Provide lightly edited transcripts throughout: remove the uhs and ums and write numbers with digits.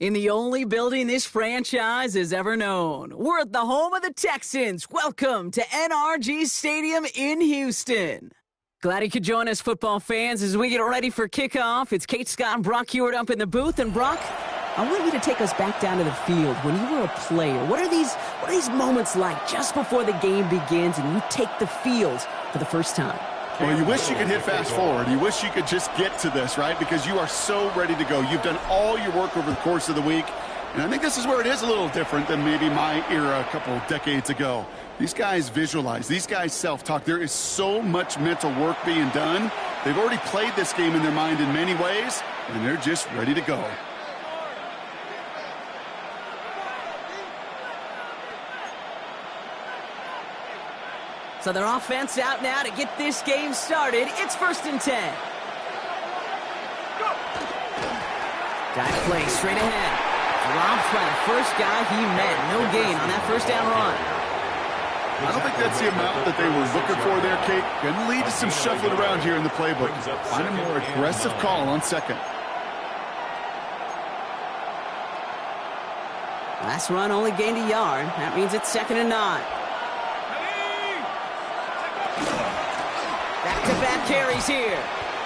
In the only building this franchise has ever known. We're at the home of the Texans. Welcome to NRG Stadium in Houston. Glad you could join us, football fans, as we get ready for kickoff. It's Kate, Scott, and Brock Hewitt up in the booth. And Brock, I want you to take us back down to the field. When you were a player, what are these moments like just before the game begins and you take the field for the first time? Well, you wish you could hit fast forward. You wish you could just get to this, right? Because you are so ready to go. You've done all your work over the course of the week. And I think this is where it is a little different than maybe my era a couple decades ago. These guys visualize. These guys self-talk. There is so much mental work being done. They've already played this game in their mind in many ways, and they're just ready to go. So their offense out now to get this game started. It's 1st and 10. Dive play straight ahead. Dropped by the first guy he met. No gain on that first down run. I don't think that's the amount that they were looking for there, Kate. Going to lead to some shuffling around here in the playbook. Find a more aggressive call on second. Last run only gained a yard. That means it's 2nd and 9. Back-to-back carries here.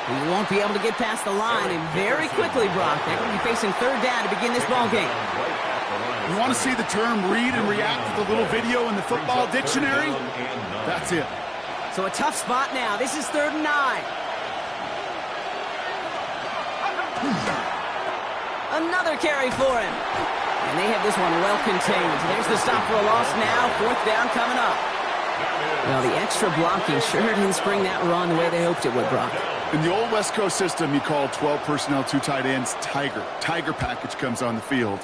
He won't be able to get past the line, and very quickly, Brock, they're going to be facing 3rd down to begin this ball game. You want to see the term read and react with a little video in the football dictionary? That's it. So a tough spot now. This is 3rd and 9. Another carry for him. And they have this one well contained. There's the stop for a loss now. 4th down coming up. Well, the extra blocking sure didn't spring that run the way they hoped it would, Brock. In the old West Coast system, you called 12 personnel, 2 tight ends, Tiger. Tiger package comes on the field.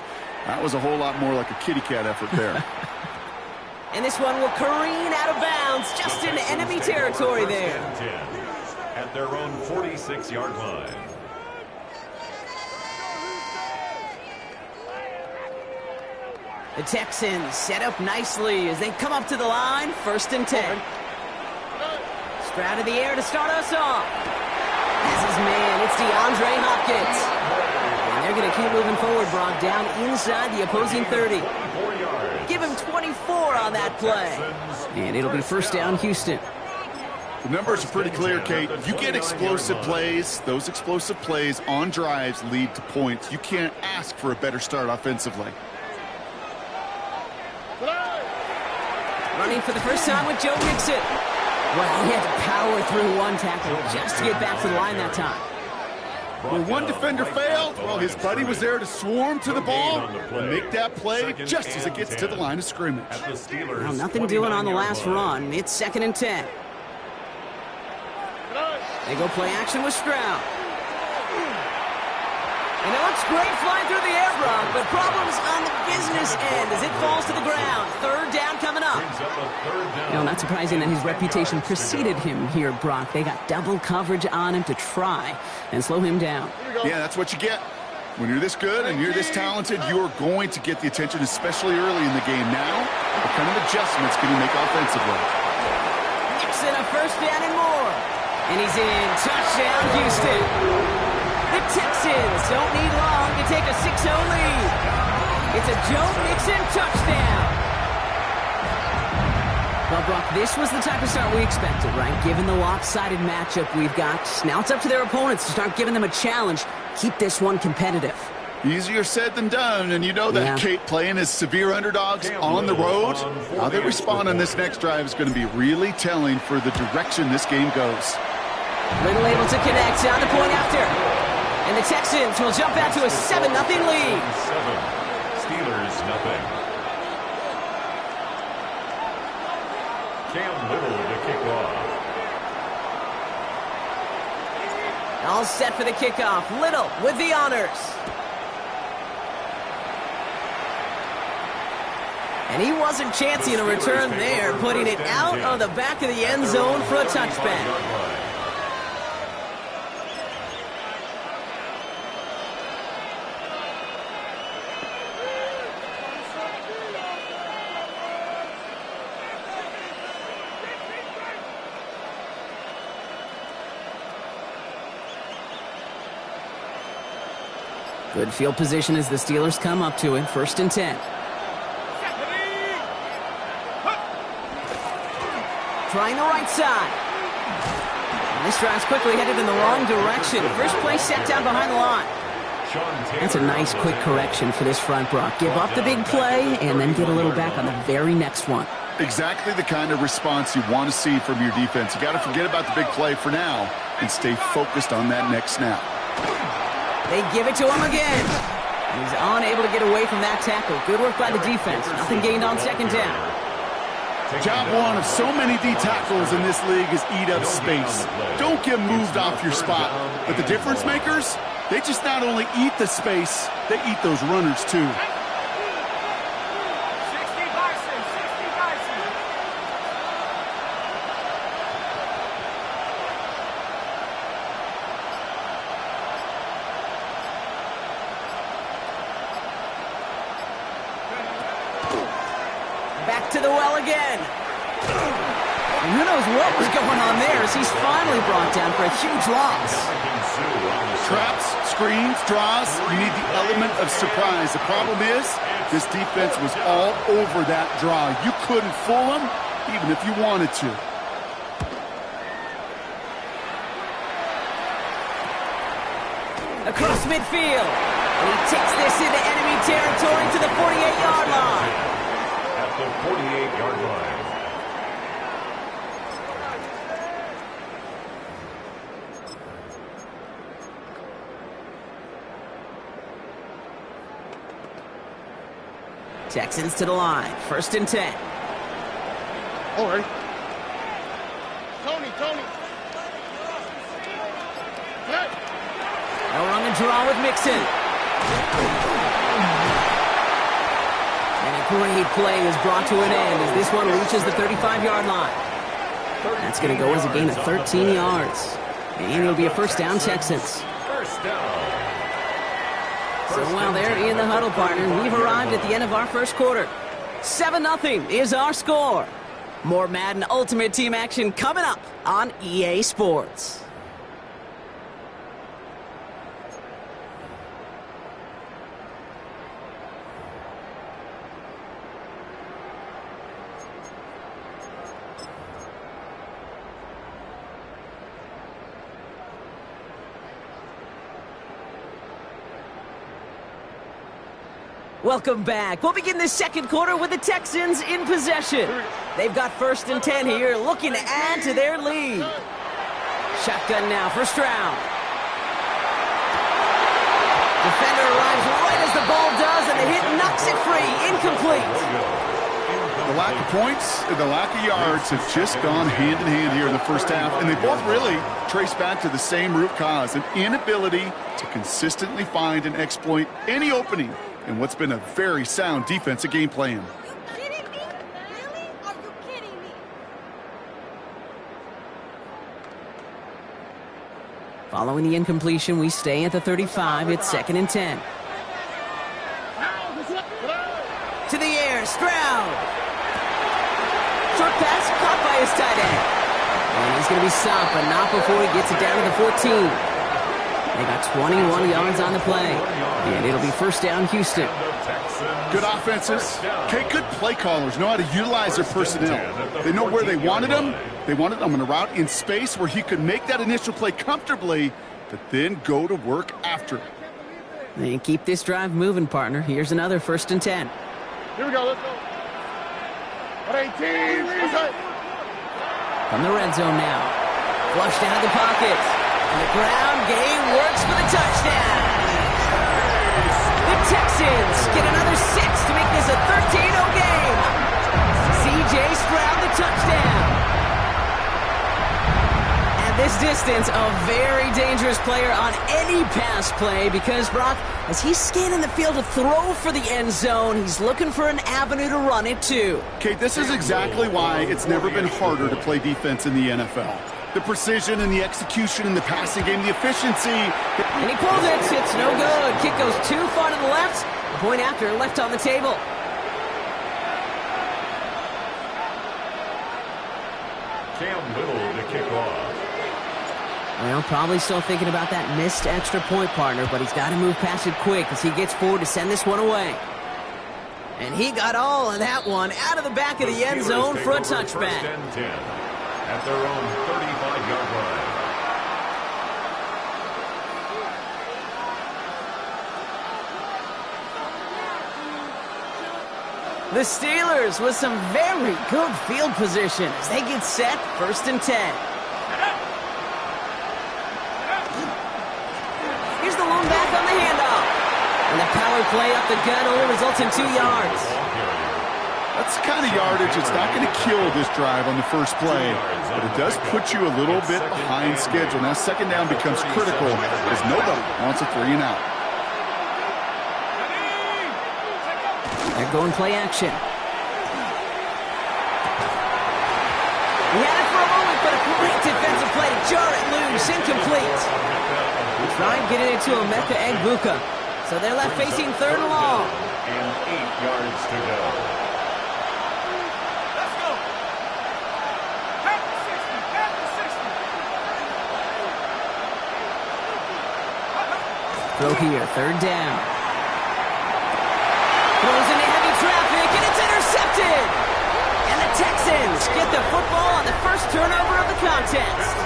That was a whole lot more like a kitty cat effort there. And this one will careen out of bounds just into enemy territory there. At their own 46-yard line. The Texans set up nicely as they come up to the line. 1st and 10. Stroud in the air to start us off. As his man, it's DeAndre Hopkins. And they're going to keep moving forward, Brock, down inside the opposing 30. Give him 24 on that play. And it'll be 1st down, Houston. The numbers are pretty clear, Kate. You get explosive plays. Those explosive plays on drives lead to points. You can't ask for a better start offensively. Running for the first time with Joe Mixon. Well, he had to power through one tackle just to get back to the line that time. When one defender failed, well, his buddy was there to swarm to the ball and make that play just as it gets to the line of scrimmage. Well, nothing doing on the last run. It's 2nd and 10. They go play action with Stroud. And it looks great flying through the air, Brock, but problems on the business end as it falls to the ground. 3rd down coming up. Not surprising that his reputation preceded him here, Brock. They got double coverage on him to try and slow him down. Yeah, that's what you get. When you're this good and you're this talented, you're going to get the attention, especially early in the game. Now, what kind of adjustments can you make offensively? Nixon, a 1st down and more. And he's in. Touchdown, Houston. The Texans don't need long to take a 6-0 lead. It's a Joe Mixon touchdown. Well, Brock, this was the type of start we expected, right? Given the lopsided matchup we've got, now it's up to their opponents to start giving them a challenge. Keep this one competitive. Easier said than done, and you know that, Kate, playing as severe underdogs on the road. How they respond on this next drive is going to be really telling for the direction this game goes. Little able to connect on the point after. And the Texans will jump out to a 7-0 lead. 7. Steelers, nothing. Cam Little to kick off. All set for the kickoff. Little with the honors. And he wasn't chancing a return there, putting it out of the back of the end zone for a touchback. Good field position as the Steelers come up to it. 1st and 10. Trying the right side. And this drive's quickly headed in the wrong direction. First play set down behind the line. That's a nice quick correction for this front, Brock. Give up the big play and then get a little back on the very next one. Exactly the kind of response you want to see from your defense. You got to forget about the big play for now and stay focused on that next snap. They give it to him again. He's unable to get away from that tackle. Good work by the defense. Nothing gained on 2nd down. Job one of so many D tackles in this league is eat up space. Don't get moved off your spot. But the difference makers, they just not only eat the space, they eat those runners too. Back to the well again. And who knows what was going on there as he's finally brought down for a huge loss. Traps, screens, draws, you need the element of surprise. The problem is, this defense was all over that draw. You couldn't fool them, even if you wanted to. Across midfield. And he takes this into enemy territory to the 48-yard line. At the 48-yard line. Texans to the line. 1st and 10. All right. Tony. Hey. They'll run the draw with Mixon. And a great play is brought to an end as this one reaches the 35-yard line. That's going to go as a gain of 13 yards. And it'll be a 1st down, Texans. First down. So while they're in the huddle, partner, we've arrived at the end of our 1st quarter. 7-0 is our score. More Madden Ultimate Team action coming up on EA Sports. Welcome back. We'll begin this 2nd quarter with the Texans in possession. They've got 1st and 10 here, looking to add to their lead. Shotgun now, 1st round. Defender arrives right as the ball does, and the hit knocks it free. Incomplete. The lack of points and the lack of yards have just gone hand in hand here in the 1st half, and they both really trace back to the same root cause, an inability to consistently find and exploit any opening in what's been a very sound defensive game plan. Are you kidding me? Really? Are you kidding me? Following the incompletion, we stay at the 35. It's 2nd and 10. To the air, Stroud. Short pass caught by his tight end. And he's going to be stopped, but not before he gets it down to the 14. They got 21 yards on the play. And it'll be 1st down, Houston. Good offenses. Okay, good play callers know how to utilize their personnel. They know where they wanted them. They wanted them on a route in space where he could make that initial play comfortably, but then go to work after it. They keep this drive moving, partner. Here's another 1st and 10. Here we go. Let's go. 18. From the red zone now. Flushed out of the pocket. And the ground game works for the touchdown. The Texans get another 6 to make this a 13-0 game. C.J. Stroud the touchdown. At this distance, a very dangerous player on any pass play because, Brock, as he's scanning the field to throw for the end zone, he's looking for an avenue to run it to. Okay, this is exactly why it's never been harder to play defense in the NFL. The precision and the execution in the passing game, the efficiency. And he pulls it. It's no good. Kick goes too far to the left. Point after left on the table. Cam Little to kick off. Well, probably still thinking about that missed extra point, partner, but he's got to move past it quick as he gets forward to send this one away. And he got all of that one out of the back of the end zone for a touchback. 1st and 10 at their own 35-yard line. The Steelers with some very good field position as they get set, 1st and 10. Here's the lone back on the handoff. And the power play up the gut only results in 2 yards. That's the kind of yardage it's not going to kill this drive on the first play, but it does put you a little bit behind schedule. Now, 2nd down becomes critical as nobody wants a 3 and out. They're going play action. He had it for a moment, but a great defensive play to jar it loose, incomplete. He tried getting it to Emeka Egbuka, so they're left facing 3rd and long. And 8 yards to go. Let's go. Back to 60. Back to 60. Throw here, 3rd down. Throws into heavy traffic, and it's intercepted! And the Texans get the football on the first turnover of the contest.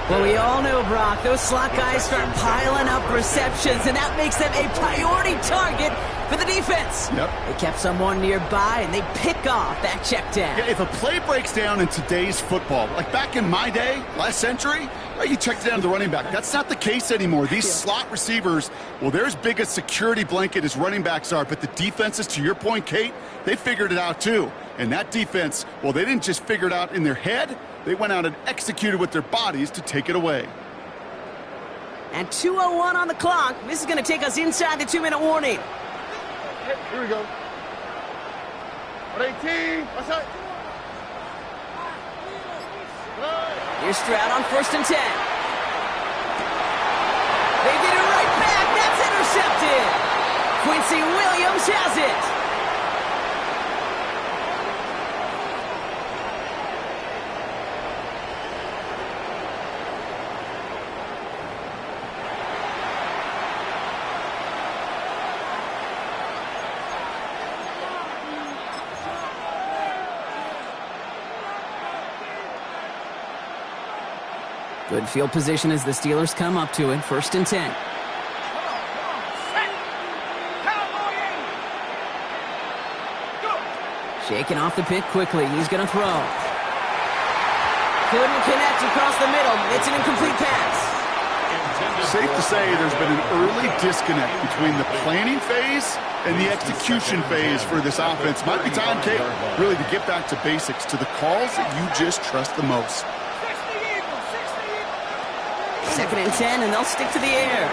Well, we all know, Brock, those slot guys start piling up receptions, and that makes them a priority target for the defense. Yep. They kept someone nearby, and they pick off that check down. Yeah, if a play breaks down in today's football, like back in my day, last century, right, you checked down the running back. That's not the case anymore. These slot receivers, well, they're as big a security blanket as running backs are, but the defenses, to your point, Kate, they figured it out too. And that defense, well, they didn't just figure it out in their head. They went out and executed with their bodies to take it away. And 2:01 on the clock. This is going to take us inside the 2-minute warning. Here we go. 18. What's that? Here's Stroud on 1st and 10. They get it right back. That's intercepted. Quincy Williams has it. Good field position as the Steelers come up to it. 1st and 10. Shaking off the pick quickly. He's going to throw. Couldn't connect across the middle. It's an incomplete pass. Safe to say there's been an early disconnect between the planning phase and the execution phase for this offense. Might be time, Kate, really to get back to basics, to the calls that you just trust the most. 2nd and 10, and they'll stick to the air.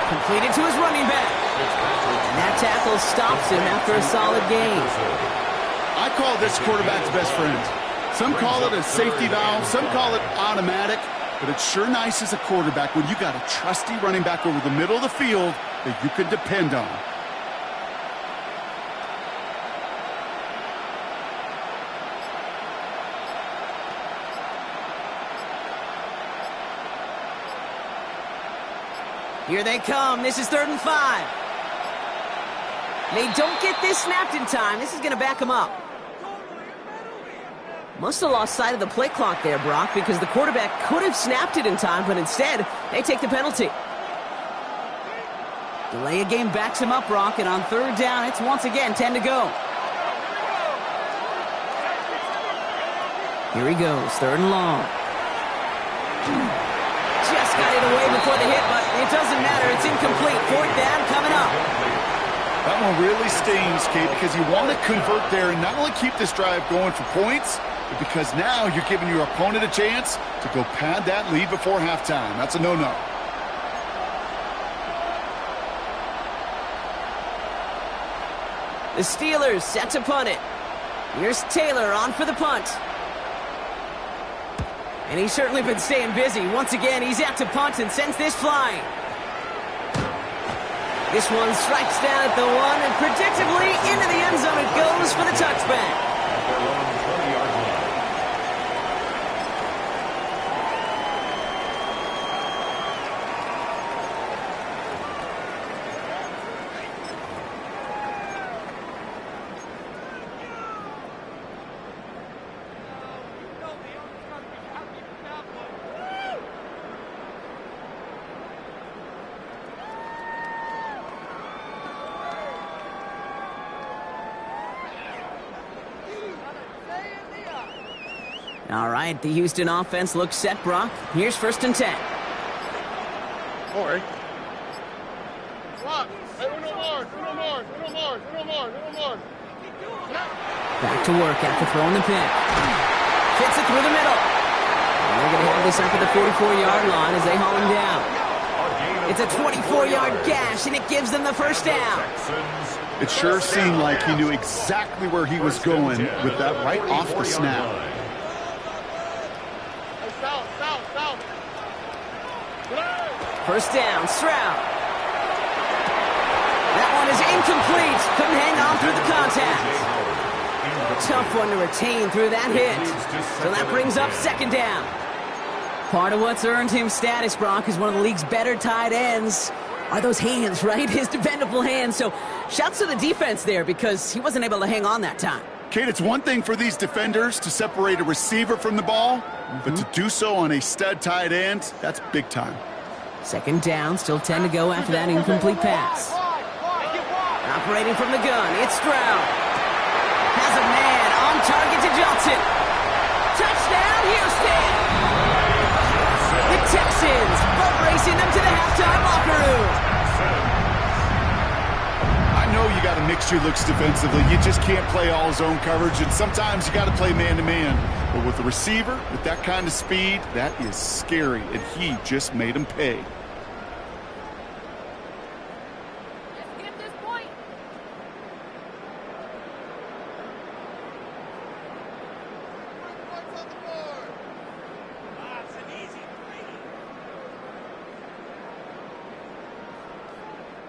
Completed to his running back. And that tackle stops him after a solid gain. I call this quarterback's best friend. Some call it a safety valve, some call it automatic, but it's sure nice as a quarterback when you got a trusty running back over the middle of the field that you can depend on. Here they come. This is 3rd and 5. They don't get this snapped in time. This is going to back them up. Must have lost sight of the play clock there, Brock, because the quarterback could have snapped it in time, but instead, they take the penalty. Delay of game backs him up, Brock, and on 3rd down, it's once again 10 to go. Here he goes, 3rd and long. Just got it away before the hit, but it doesn't matter. It's incomplete. 4th down coming up. That one really stings, Kate, because you want to convert there and not only keep this drive going for points, but because now you're giving your opponent a chance to go pad that lead before halftime. That's a no-no. The Steelers set to punt it. Here's Taylor on for the punt. And he's certainly been staying busy. Once again, he's out to punt and sends this flying. This one strikes down at the 1, and predictably into the end zone it goes for the touchback. All right, the Houston offense looks set, Brock. Here's 1st and 10. All right. Hey, uno more. Back to work after throwing the pick. Fits it through the middle. And they're going to have this up at the 44-yard line as they haul him down. It's a 24-yard gash, and it gives them the 1st down. It sure seemed like he knew exactly where he was going with that right off the snap. First down, Stroud. That one is incomplete. Couldn't hang on through the contact. Tough one to retain through that hit. So that brings up 2nd down. Part of what's earned him status, Brock, is one of the league's better tight ends. Are those hands, right? His dependable hands. So shouts to the defense there because he wasn't able to hang on that time. Kate, it's one thing for these defenders to separate a receiver from the ball, but to do so on a stud tight end, that's big time. 2nd down, still 10 to go after that incomplete pass. Operating from the gun, it's Stroud. Has a man on target to Johnson. Touchdown, Houston! The Texans boat racing them to the halftime locker room. I know you got to mix your looks defensively. You just can't play all zone coverage, and sometimes you got to play man-to-man. But with the receiver, with that kind of speed, that is scary, and he just made him pay.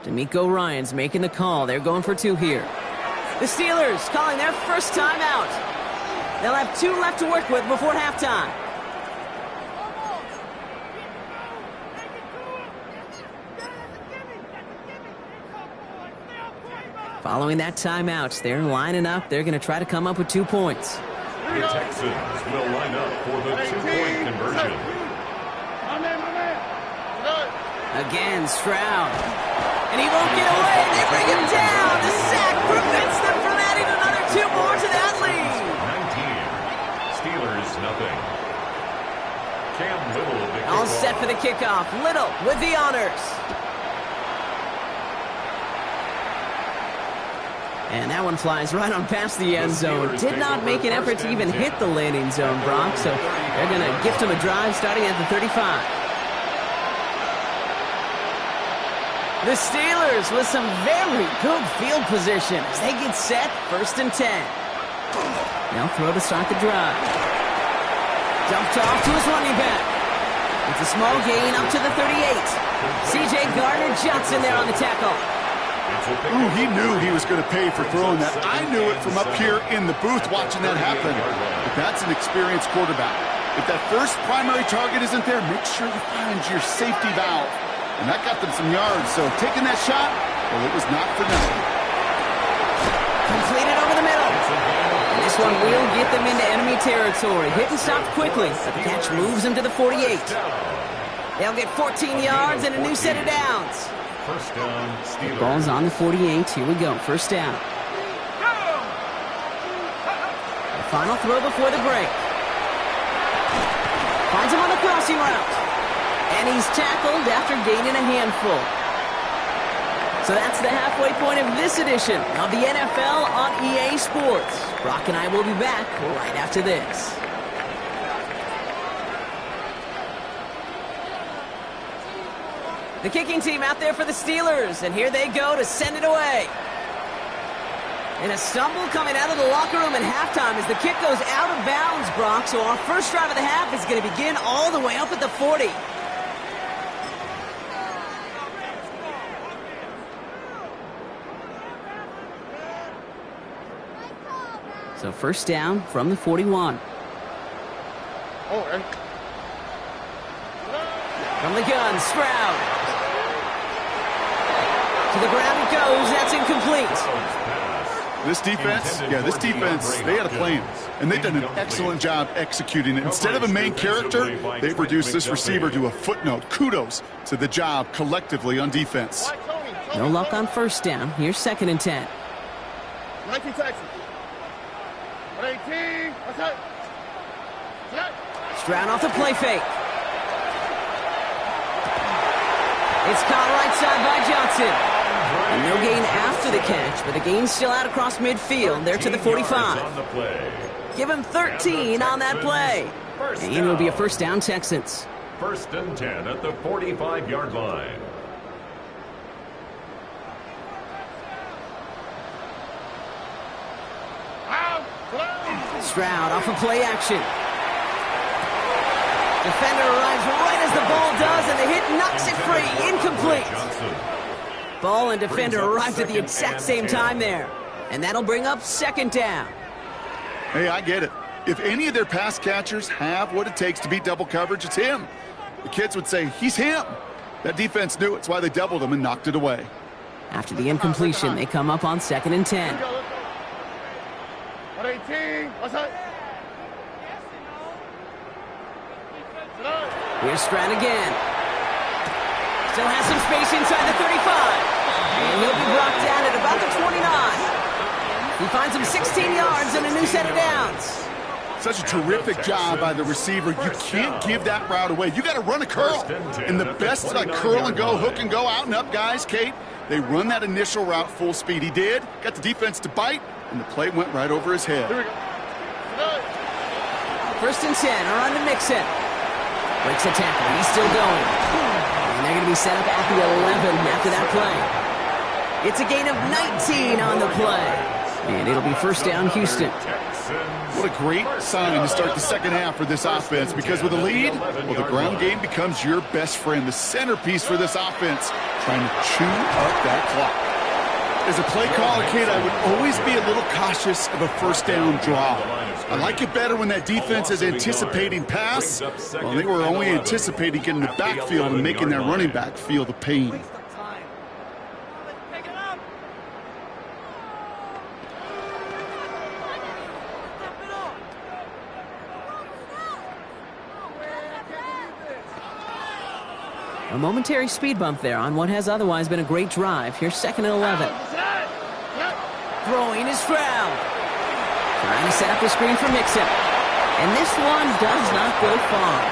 D'Amico Ryans making the call. They're going for 2 here. The Steelers calling their 1st time out. They'll have 2 left to work with before halftime. Following that timeout, they're lining up. They're going to try to come up with 2 points. The Texans will line up for the 2-point conversion. Again, Stroud. And he won't get away. They bring him down. The sack prevents them from adding another 2 more to that lead. 19. Steelers, nothing. Cam Little. All set for the kickoff. Little with the honors. And that one flies right on past the end zone. Did not make an effort to even hit the landing zone, Brock. So they're going to gift him a drive starting at the 35. The Steelers with some very good field position as they get set, 1st and 10. Now throw to start the drive. Dumped off to his running back. It's a small gain up to the 38. C.J. Gardner-Johnson there on the tackle. Ooh, he knew he was going to pay for throwing that. I knew it from up here in the booth watching that happen. But that's an experienced quarterback. If that first primary target isn't there, make sure you find your safety valve. And that got them some yards, so taking that shot, well, it was not for nothing. Completed over the middle. And this one will get them into enemy territory. Hit and stopped quickly, but the catch moves them to the 48. They'll get 14 yards and a new set of downs. First down, Steelers. Ball's on the 48. Here we go. 1st down. The final throw before the break. Finds him on the crossing route. And he's tackled after gaining a handful. So that's the halfway point of this edition of the NFL on EA Sports. Brock and I will be back right after this. The kicking team out there for the Steelers, and here they go to send it away. And a stumble coming out of the locker room at halftime as the kick goes out of bounds, Brock. So our first drive of the half is going to begin all the way up at the 40. So 1st down from the 41. From the gun, Stroud. To the ground it goes. That's incomplete. This defense, they had a plan. And they've done an excellent job executing it. Instead of a main character, they've reduced this receiver to a footnote. Kudos to the job collectively on defense. No luck on 1st down. Here's 2nd and 10. 19 Texans. 118. Okay. Stroud off the play fake. It's caught right side by Johnson. And no gain after the catch, but the gain's still out across midfield. They're to the 45. Give him 13 on that play. And it'll be a first down, Texans. 1st and 10 at the 45-yard line. Stroud off of play action. Defender arrives right as the ball does, and the hit knocks it free. Incomplete. Ball and defender arrived at the exact same time there. And that'll bring up 2nd down. Hey, I get it. If any of their pass catchers have what it takes to beat double coverage, it's him. The kids would say, he's him. That defense knew it. It's why they doubled him and knocked it away. After the incompletion, they come up on 2nd and 10. 118. What's up? Here's Stroud again. Still has some space inside the 35. And he'll be brought down at about the 29. He finds him 16 yards and a new set of downs. Such a terrific job by the receiver. You can't give that route away. You got to run a curl. And the best like curl and go, hook and go, out and up guys, Kate, they run that initial route full speed. He did. Got the defense to bite, and the play went right over his head. 1st and 10 are on to Mixon. Breaks a tackle. He's still going. And they're going to be set up at the 11 after that play. It's a gain of 19 on the play. And it'll be 1st down, Houston. What a great sign to start the second half for this offense, because with a lead, well, the ground game becomes your best friend, the centerpiece for this offense, trying to chew up that clock. As a play caller, Kate, I would always be a little cautious of a 1st down draw. I like it better when that defense is anticipating pass. Well, they were only anticipating getting the backfield and making their running back feel the pain. A momentary speed bump there on what has otherwise been a great drive. Here's 2nd and 11. Throwing is Stroud. Trying to set up a screen for Mixon. And this one does not go far.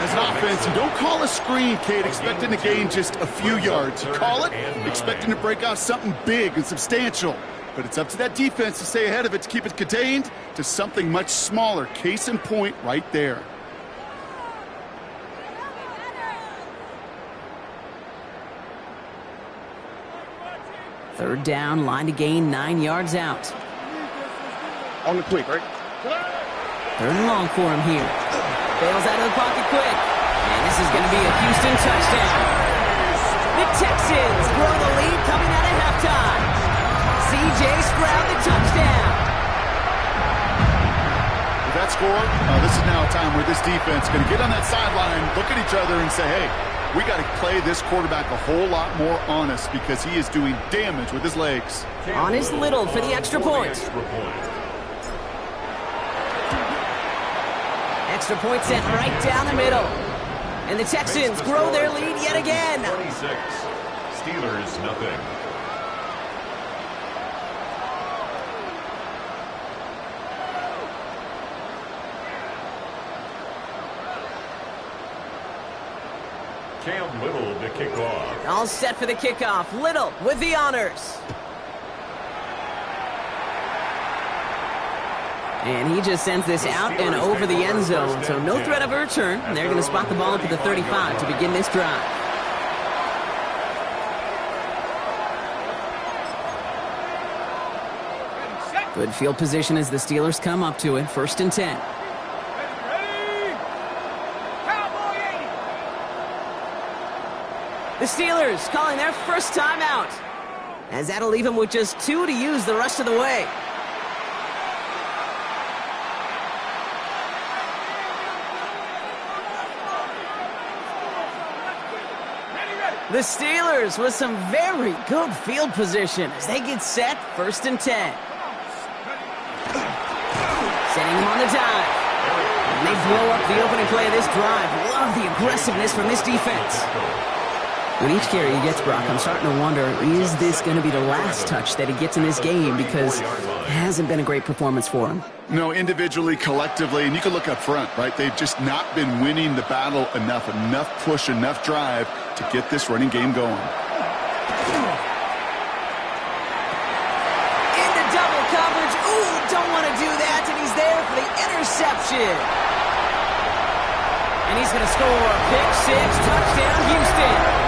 As an offense, you don't call a screen, Kate, expecting to gain just a few yards. You call it expecting to break out something big and substantial. But it's up to that defense to stay ahead of it, to keep it contained to something much smaller. Case in point right there. Third down, line to gain 9 yards out. On the quick, right? 3rd and long for him here. Bails out of the pocket quick. And this is going to be a Houston touchdown. The Texans grow the lead coming out of halftime. C.J. Stroud, the touchdown. With that score, this is now a time where this defense is going to get on that sideline, look at each other and say, hey, we got to play this quarterback a whole lot more honest, because he is doing damage with his legs. On his Little for the extra point. Extra point sent right down the middle. And the Texans grow their lead yet again. 26. Steelers, nothing. Cam Little to kick off. All set for the kickoff. Little with the honors. And he just sends this out and over the end zone, so no threat of a return. And they're going to spot the ball up at the 35 to begin this drive. Good field position as the Steelers come up to it. 1st and 10. The Steelers calling their first time out, as that'll leave them with just 2 to use the rest of the way. The Steelers with some very good field position as they get set. 1st and 10. Setting them on the dive. And they blow up the opening play of this drive. Love the aggressiveness from this defense. With each carry he gets, Brock, I'm starting to wonder, is this going to be the last touch that he gets in this game? Because it hasn't been a great performance for him. No, individually, collectively, and you can look up front, right? They've just not been winning the battle enough push, enough drive to get this running game going. Into double coverage. Ooh, don't want to do that, and he's there for the interception. And he's going to score a pick six, touchdown, Houston.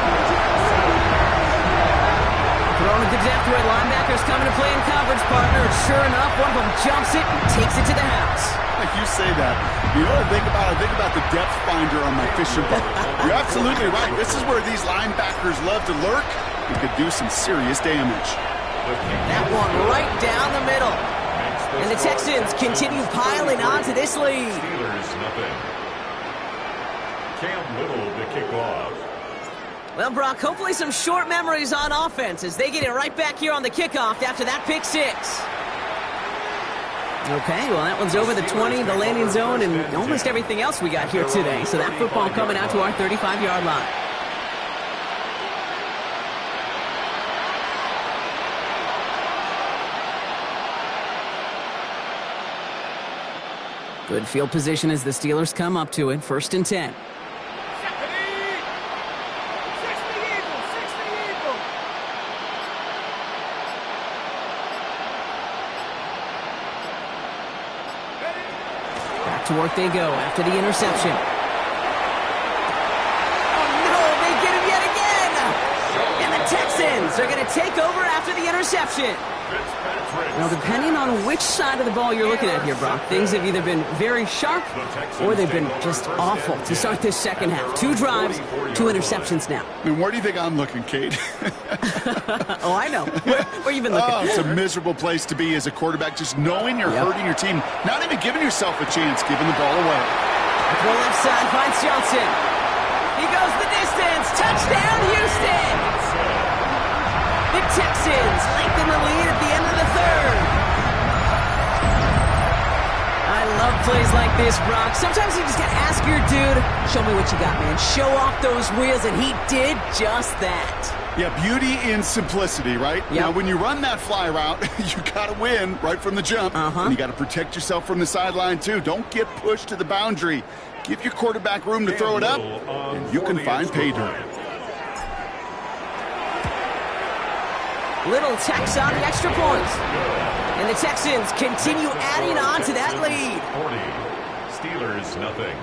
Thrown at the depth where linebackers coming to play in coverage, partner. Sure enough, one of them jumps it and takes it to the house. Like you say that. You know what I think about? I think about the depth finder on my fishing boat. You're absolutely right. This is where these linebackers love to lurk. You could do some serious damage. That one right down the middle. And the Texans continue piling on to this lead. Steelers nothing. Cam Little to kick off. Well, Brock, hopefully some short memories on offense as they get it right back here on the kickoff after that pick six. Okay, well, that one's over the 20, the landing zone, and almost everything else we got here today. So that football coming out to our 35-yard line. Good field position as the Steelers come up to it, 1st and 10. To work they go after the interception. Oh, no, they get him yet again. And the Texans are going to take over after the interception. Now, depending on which side of the ball you're looking at here, Brock, things have either been very sharp or they've been just awful to start this second half. 2 drives, 2 interceptions now. I mean, where do you think I'm looking, Kate? Oh, I know. Where you been looking? Oh, it's a miserable place to be as a quarterback, just knowing you're hurting your team, not even giving yourself a chance, giving the ball away. Throw left side, finds Johnson. He goes the distance. Touchdown, Houston! The Texans lengthen the lead at the end of the 3rd. I love plays like this, Brock. Sometimes you just got to ask your dude, show me what you got, man. Show off those wheels, and he did just that. Yeah, beauty in simplicity, right? Yep. Now, when you run that fly route, you got to win right from the jump. And you got to protect yourself from the sideline, too. Don't get pushed to the boundary. Give your quarterback room to throw it up, and you can find pay dirt. Little tacks on the extra point. And the Texans continue adding on to that lead. 40. Steelers nothing.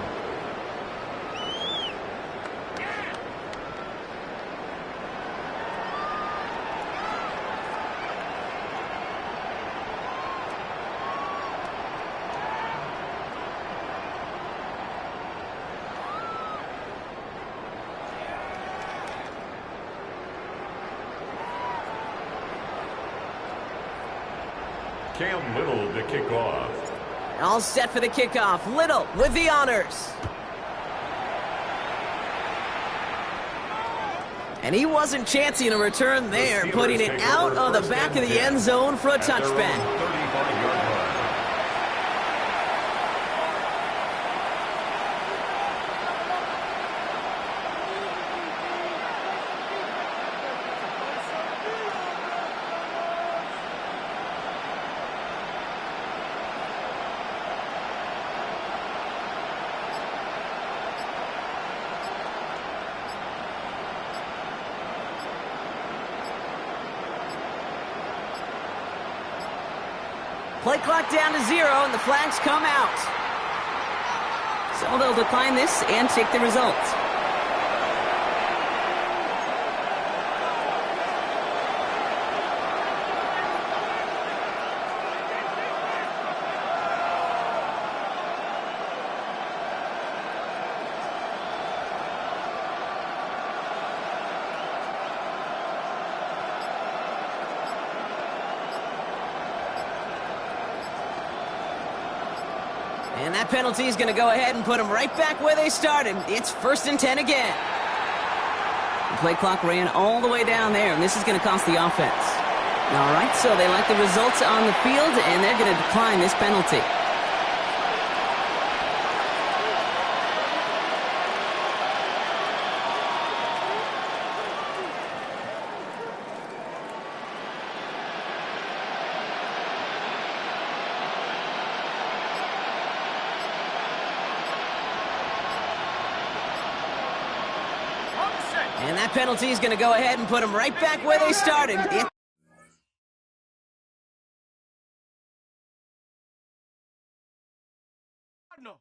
Cam Little to kick off. All set for the kickoff. Little with the honors. And he wasn't chancing a return there, putting it out of the back of the end zone for a touchback. 35-yard line. Play clock down to 0, and the flags come out. So they'll decline this and take the results. And that penalty is going to go ahead and put them right back where they started. It's 1st and 10 again. The play clock ran all the way down there, and this is going to cost the offense. All right, so they like the results on the field, and they're going to decline this penalty. And that penalty is going to go ahead and put them right back where they started. No.